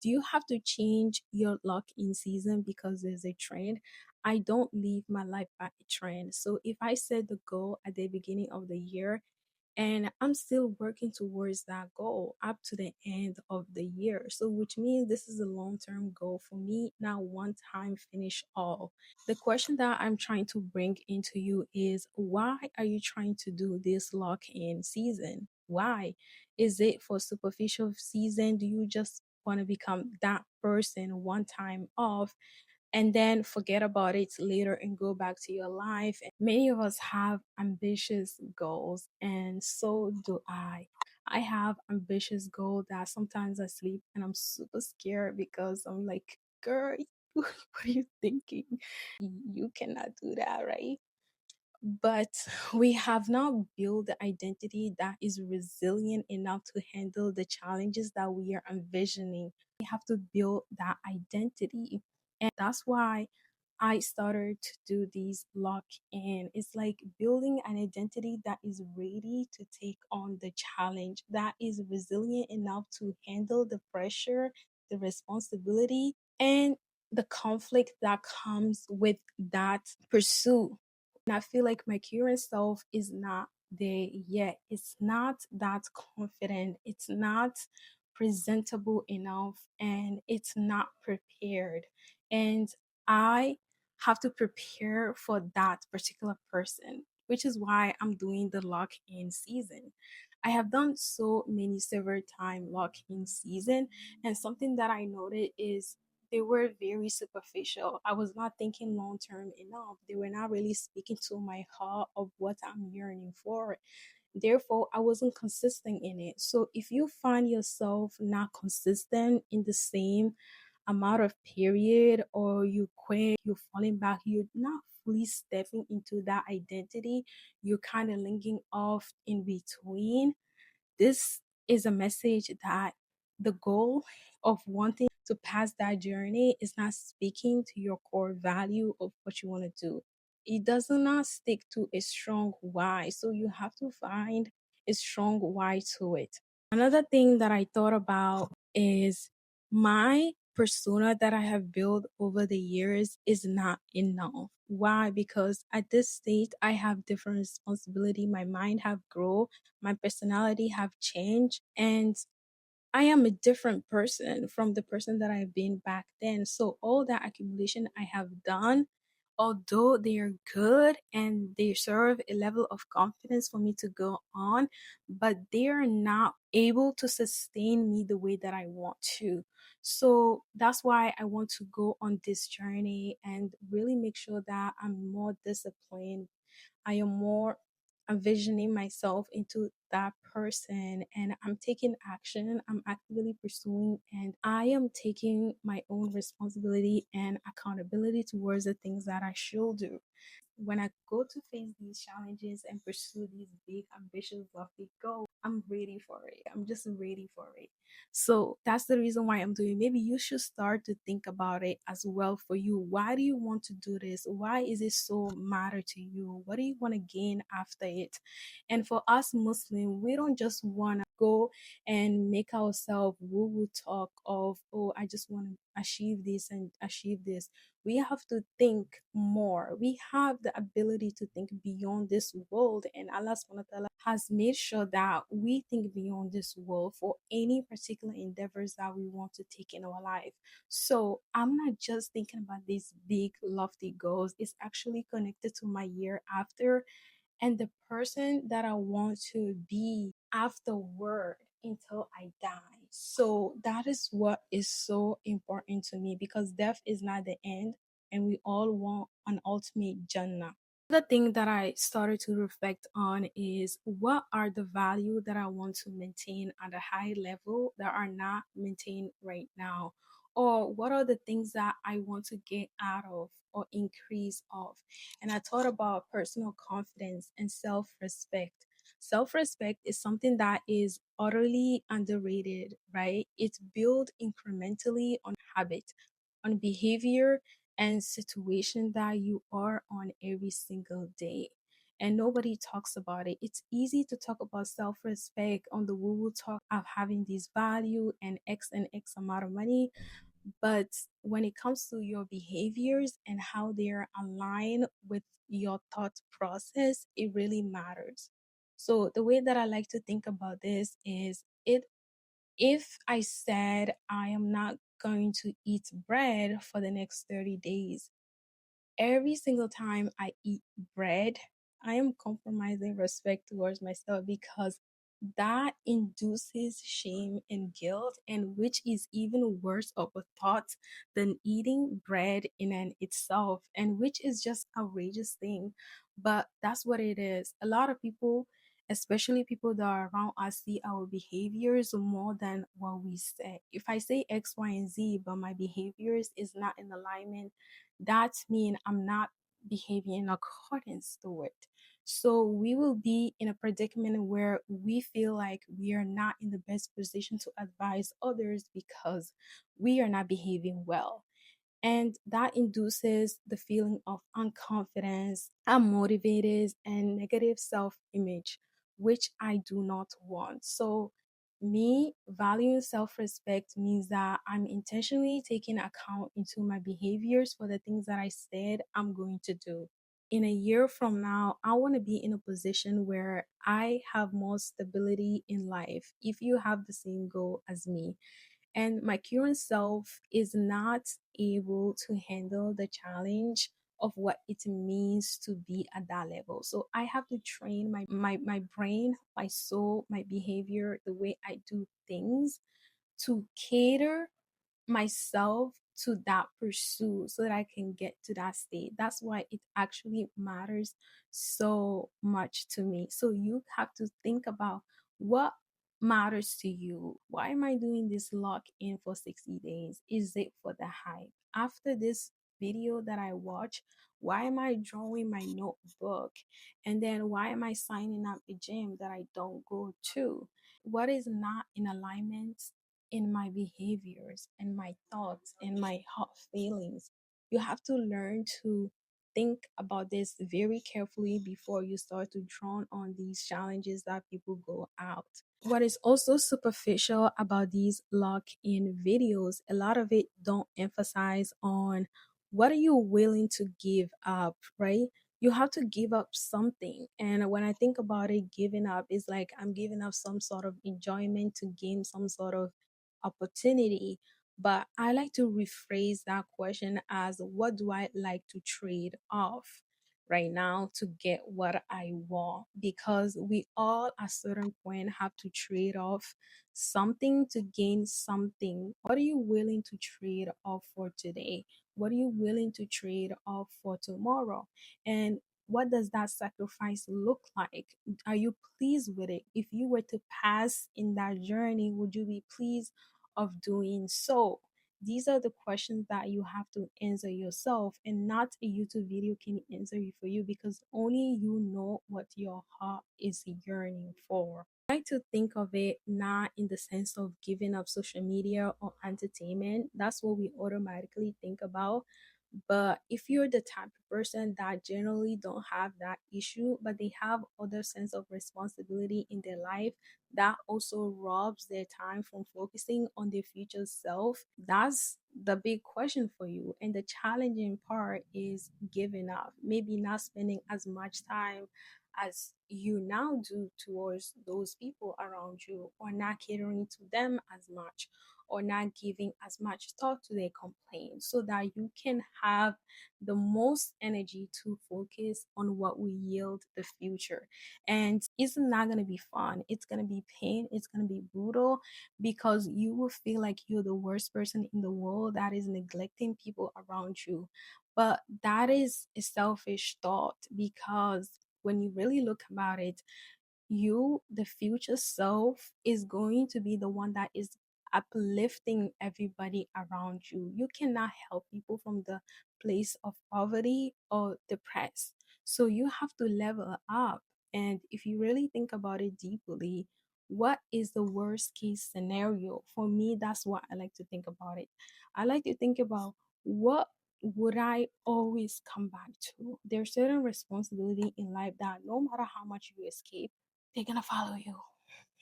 Do you have to change your lock in season because there's a trend? I don't live my life by a trend. So if I set the goal at the beginning of the year and I'm still working towards that goal up to the end of the year. So, which means this is a long term goal for me, not one time finish all. The question that I'm trying to bring into you is why are you trying to do this lock in season? Why? Is it for superficial season? Do you just want to become that person one time off and then forget about it later and go back to your life? Many of us have ambitious goals, and so do I. I have ambitious goals that sometimes I sleep and I'm super scared because I'm like, girl, what are you thinking? You cannot do that, right? But we have now built the identity that is resilient enough to handle the challenges that we are envisioning. We have to build that identity. And that's why I started to do these lock in. It's like building an identity that is ready to take on the challenge, that is resilient enough to handle the pressure, the responsibility, and the conflict that comes with that pursuit. And I feel like my current self is not there yet. It's not that confident. It's not presentable enough and it's not prepared. And I have to prepare for that particular person, which is why I'm doing the lock in season. I have done so many several time lock in season, and something that I noted is they were very superficial. I was not thinking long term enough. They were not really speaking to my heart of what I'm yearning for. Therefore, I wasn't consistent in it. So if you find yourself not consistent in the same amount of period, or you quit, you're falling back, you're not fully stepping into that identity, you're kind of linking off in between, this is a message that the goal of wanting to pass that journey is not speaking to your core value of what you want to do. It does not stick to a strong why. So you have to find a strong why to it. Another thing that I thought about is my persona that I have built over the years is not enough. Why? Because at this stage I have different responsibility. My mind have grown, my personality have changed, and I am a different person from the person that I've been back then. So all that accumulation I have done, although they are good and they serve a level of confidence for me to go on, but they are not able to sustain me the way that I want to. So that's why I want to go on this journey and really make sure that I'm more disciplined. I am more envisioning myself into that person, and I'm taking action. I'm actively pursuing and I am taking my own responsibility and accountability towards the things that I should do. When I go to face these challenges and pursue these big, ambitious, lofty goals, I'm ready for it. I'm just ready for it. So that's the reason why I'm doing. Maybe you should start to think about it as well for you. Why do you want to do this? Why is it so matter to you? What do you want to gain after it? And for us Muslim, we don't just want to go and make ourselves woo woo talk of, oh, I just want to achieve this and achieve this. We have to think more. We have the ability to think beyond this world, and Allah subhanahu wa ta'ala has made sure that we think beyond this world for any particular endeavors that we want to take in our life. So I'm not just thinking about these big lofty goals, it's actually connected to my year after and the person that I want to be afterward until I die. So that is what is so important to me, because death is not the end and we all want an ultimate Jannah. The thing that I started to reflect on is what are the value that I want to maintain at a high level that are not maintained right now? Or what are the things that I want to get out of or increase of? And I thought about personal confidence and self respect. Self respect is something that is utterly underrated, right? It's built incrementally on habit, on behavior, and situation that you are on every single day. and nobody talks about it. It's easy to talk about self-respect on the woo-woo talk of having this value and X amount of money, but when it comes to your behaviors and how they're aligned with your thought process, it really matters. So the way that I like to think about this is it if I said I am not going to eat bread for the next 30 days, every single time I eat bread, I am compromising respect towards myself because that induces shame and guilt, and which is even worse of a thought than eating bread in and itself, and which is just outrageous thing. But that's what it is. A lot of people, especially people that are around us, see our behaviors more than what we say. If I say X, Y, and Z, but my behaviors is not in alignment, that means I'm not behaving in accordance to it. So we will be in a predicament where we feel like we are not in the best position to advise others because we are not behaving well. And that induces the feeling of unconfidence, unmotivated, and negative self image, which I do not want. So, me valuing self respect means that I'm intentionally taking account into my behaviors for the things that I said I'm going to do. In a year from now, I want to be in a position where I have more stability in life. If you have the same goal as me, and my current self is not able to handle the challenge of what it means to be at that level. So I have to train my brain, my soul, my behavior, the way I do things to cater myself to that pursuit so that I can get to that state. That's why it actually matters so much to me. So you have to think about what matters to you. Why am I doing this lock in for 60 days? Is it for the hype? After this video that I watch, why am I drawing my notebook? And then why am I signing up a gym that I don't go to? What is not in alignment in my behaviors and my thoughts and my hot feelings? You have to learn to think about this very carefully before you start to draw on these challenges that people go out. What is also superficial about these lock-in videos, a lot of it don't emphasize on what are you willing to give up, right? You have to give up something. And when I think about it, giving up is like I'm giving up some sort of enjoyment to gain some sort of opportunity. But I like to rephrase that question as what do I like to trade off right now to get what I want? Because we all at a certain point have to trade off something to gain something. What are you willing to trade off for today? What are you willing to trade off for tomorrow? And what does that sacrifice look like? Are you pleased with it? If you were to pass in that journey, would you be pleased of doing so? These are the questions that you have to answer yourself, and not a YouTube video can answer you for you because only you know what your heart is yearning for. I like to think of it not in the sense of giving up social media or entertainment. That's what we automatically think about. But if you're the type of person that generally don't have that issue, but they have other sense of responsibility in their life that also robs their time from focusing on their future self, that's the big question for you. And the challenging part is giving up, maybe not spending as much time as you now do towards those people around you, or not catering to them as much, or not giving as much thought to their complaints, so that you can have the most energy to focus on what will yield the future. And it's not going to be fun. It's going to be pain. It's going to be brutal because you will feel like you're the worst person in the world that is neglecting people around you. But that is a selfish thought because when you really look about it, you, the future self, is going to be the one that is uplifting everybody around you. You cannot help people from the place of poverty or depressed. So you have to level up. And if you really think about it deeply, what is the worst case scenario? For me, that's what I like to think about it. I like to think about what would I always come back to. There's certain responsibility in life that no matter how much you escape, they're gonna follow you.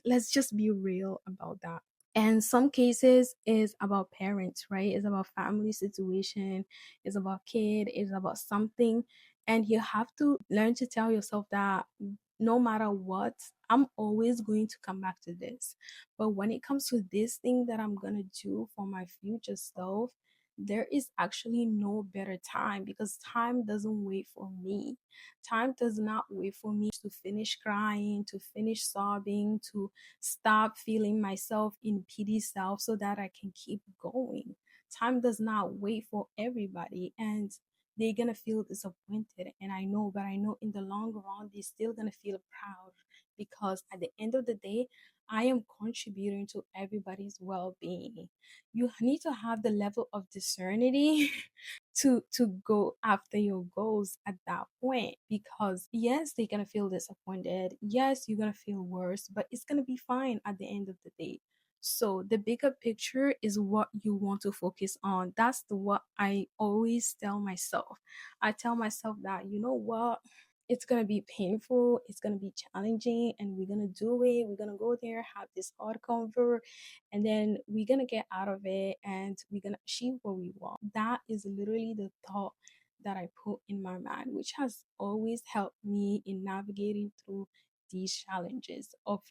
Let's just be real about that. And some cases is about parents, right? It's about family situation, it's about kid, it's about something. And you have to learn to tell yourself that no matter what, I'm always going to come back to this. But when it comes to this thing that I'm gonna do for my future self, there is actually no better time, because time doesn't wait for me. Time does not wait for me to finish crying, to finish sobbing, to stop feeling myself in pity self so that I can keep going. Time does not wait for everybody, and they're gonna feel disappointed. And I know, but I know in the long run, they're still gonna feel proud, because at the end of the day, I am contributing to everybody's well being. You need to have the level of discernity to go after your goals at that point, because yes, they're gonna feel disappointed, yes, you're gonna feel worse, but it's gonna be fine at the end of the day. So the bigger picture is what you want to focus on. That's the what I always tell myself. I tell myself that, you know what, it's gonna be painful, it's gonna be challenging, and we're gonna do it. We're gonna go there, have this hard convert, and then we're gonna get out of it, and we're gonna achieve what we want. That is literally the thought that I put in my mind, which has always helped me in navigating through these challenges of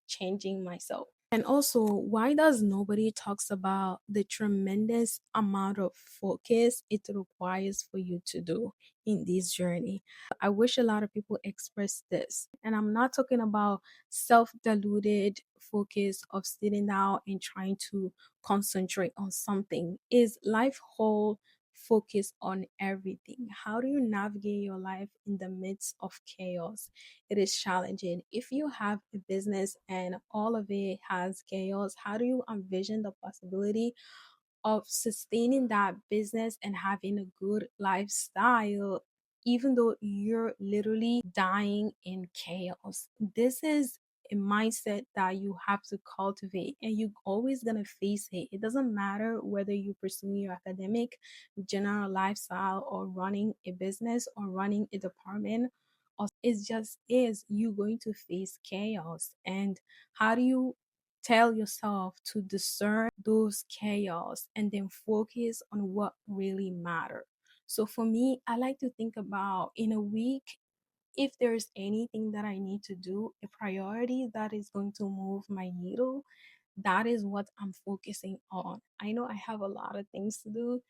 changing myself. And also, why does nobody talks about the tremendous amount of focus it requires for you to do in this journey? I wish a lot of people express this. And I'm not talking about self-deluded focus of sitting down and trying to concentrate on something. Is life whole focus on everything? How do you navigate your life in the midst of chaos? It is challenging. If you have a business and all of it has chaos, how do you envision the possibility of sustaining that business and having a good lifestyle, even though you're literally dying in chaos? This is a mindset that you have to cultivate, and you're always going to face it. It doesn't matter whether you pursue your academic, general lifestyle, or running a business or running a department. Or it just is you going to face chaos. And how do you tell yourself to discern those chaos and then focus on what really matter? So for me, I like to think about in a week, if there's anything that I need to do, a priority that is going to move my needle, that is what I'm focusing on. I know I have a lot of things to do,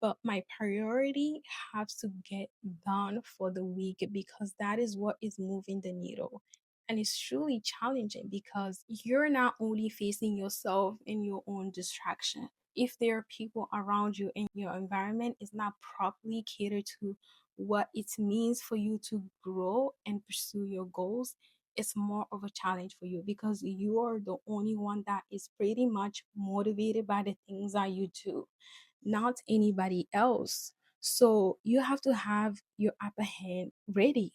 but my priority has to get done for the week, because that is what is moving the needle. And it's truly challenging because you're not only facing yourself and your own distraction. If there are people around you and your environment is not properly catered to what it means for you to grow and pursue your goals, it's more of a challenge for you, because you are the only one that is pretty much motivated by the things that you do, not anybody else. So you have to have your upper hand ready.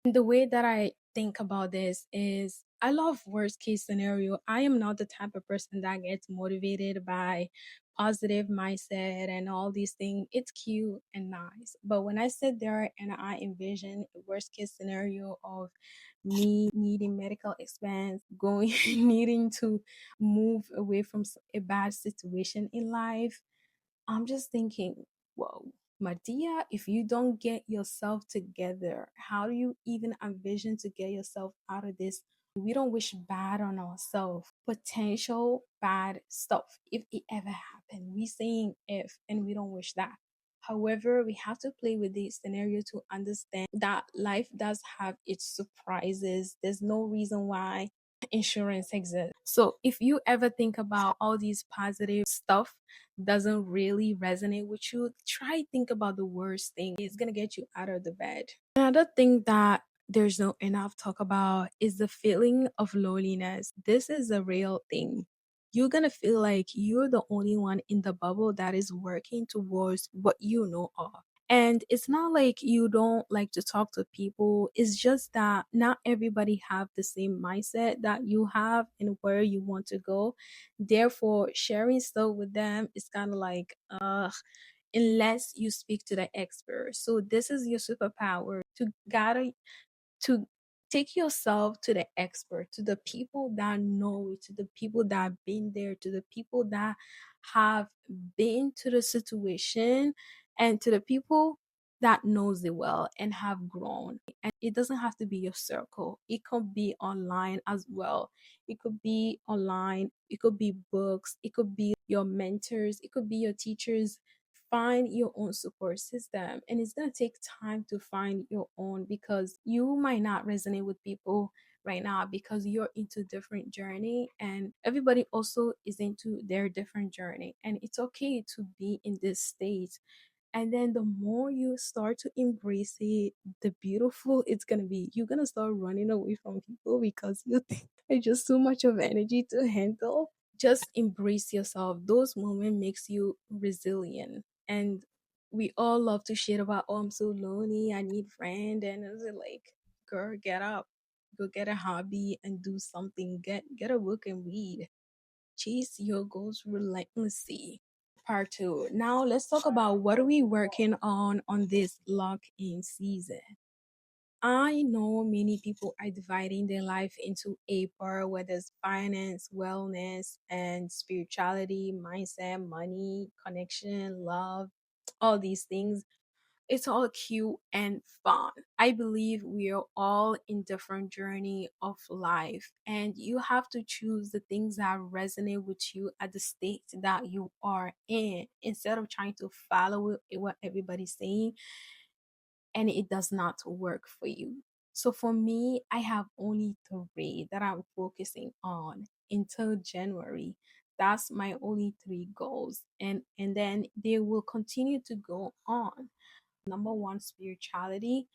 And the way that I think about this is I love worst case scenario. I am not the type of person that gets motivated by positive mindset and all these things. It's cute and nice. But when I sit there and I envision a worst case scenario of me needing medical expense, going needing to move away from a bad situation in life, I'm just thinking, whoa, Madia, if you don't get yourself together, how do you even envision to get yourself out of this? We don't wish bad on ourselves, potential bad stuff. If it ever happened, we saying if, and we don't wish that. However, we have to play with the scenario to understand that life does have its surprises. There's no reason why insurance exists. So if you ever think about all these positive stuff doesn't really resonate with you, try think about the worst thing. It's gonna get you out of the bed. Another thing that there's no enough talk about is the feeling of loneliness. This is a real thing. You're gonna feel like you're the only one in the bubble that is working towards what you know of. And it's not like you don't like to talk to people. It's just that not everybody have the same mindset that you have and where you want to go. Therefore, sharing stuff with them is kind of like unless you speak to the expert. So this is your superpower to gather, to take yourself to the expert, to the people that know it, to the people that have been there, to the people that have been to the situation, and to the people that knows it well and have grown. And it doesn't have to be your circle. It could be online as well. It could be online, it could be books, it could be your mentors, it could be your teachers. Find your own support system, and it's going to take time to find your own, because you might not resonate with people right now because you're into different journey, and everybody also is into their different journey, and it's okay to be in this state. And then the more you start to embrace it, the beautiful it's gonna be. You're gonna start running away from people because you think it's just too much of energy to handle. Just embrace yourself. Those moments makes you resilient. And we all love to shit about, oh, I'm so lonely, I need friend. And it's like, girl, get up, go get a hobby and do something. Get a book and read. Chase your goals relentlessly. Part two. Now let's talk about what are we working on this lock-in season. I know many people are dividing their life into a part, whether it's finance, wellness, and spirituality, mindset, money, connection, love, all these things. It's all cute and fun. I believe we are all in different journey of life, and you have to choose the things that resonate with you at the state that you are in, instead of trying to follow what everybody's saying and it does not work for you. So for me, I have only three that I'm focusing on until January. That's my only three goals. And then they will continue to go on. Number one, spirituality.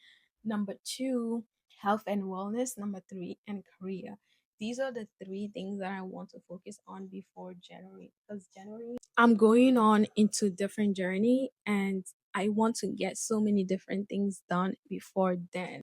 Number two, health and wellness. Number three, and career. These are the three things that I want to focus on before January. Because January, I'm going on into different journey, and I want to get so many different things done before then.